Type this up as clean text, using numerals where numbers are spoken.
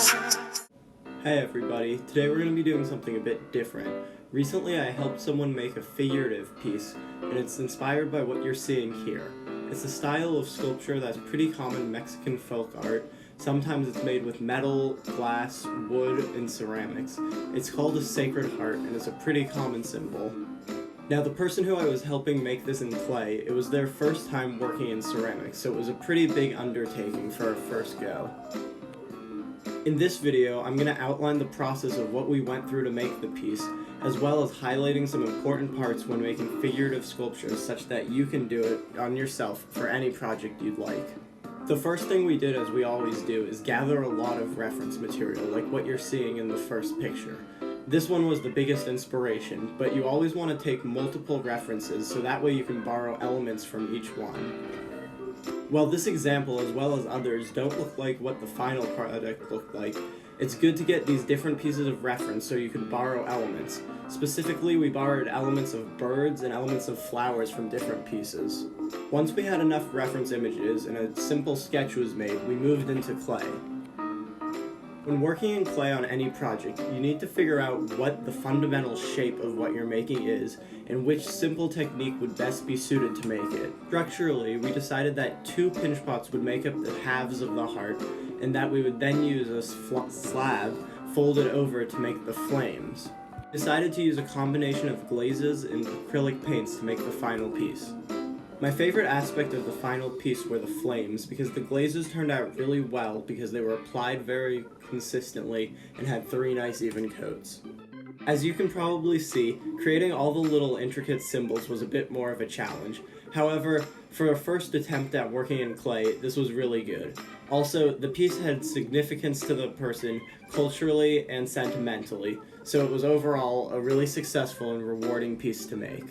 Hey everybody, today we're going to be doing something a bit different. Recently I helped someone make a figurative piece, and it's inspired by what you're seeing here. It's a style of sculpture that's pretty common in Mexican folk art. Sometimes it's made with metal, glass, wood, and ceramics. It's called a Sacred Heart, and it's a pretty common symbol. Now the person who I was helping make this in clay, it was their first time working in ceramics, so it was a pretty big undertaking for a first go. In this video, I'm going to outline the process of what we went through to make the piece, as well as highlighting some important parts when making figurative sculptures such that you can do it on yourself for any project you'd like. The first thing we did, as we always do, is gather a lot of reference material, like what you're seeing in the first picture. This one was the biggest inspiration, but you always want to take multiple references so that way you can borrow elements from each one. While this example, as well as others, don't look like what the final product looked like, it's good to get these different pieces of reference so you can borrow elements. Specifically, we borrowed elements of birds and elements of flowers from different pieces. Once we had enough reference images and a simple sketch was made, we moved into clay. When working in clay on any project, you need to figure out what the fundamental shape of what you're making is and which simple technique would best be suited to make it. Structurally, we decided that 2 pinch pots would make up the halves of the heart and that we would then use a slab folded over to make the flames. We decided to use a combination of glazes and acrylic paints to make the final piece. My favorite aspect of the final piece were the flames, because the glazes turned out really well because they were applied very consistently and had 3 nice even coats. As you can probably see, creating all the little intricate symbols was a bit more of a challenge. However, for a first attempt at working in clay, this was really good. Also, the piece had significance to the person culturally and sentimentally, so it was overall a really successful and rewarding piece to make.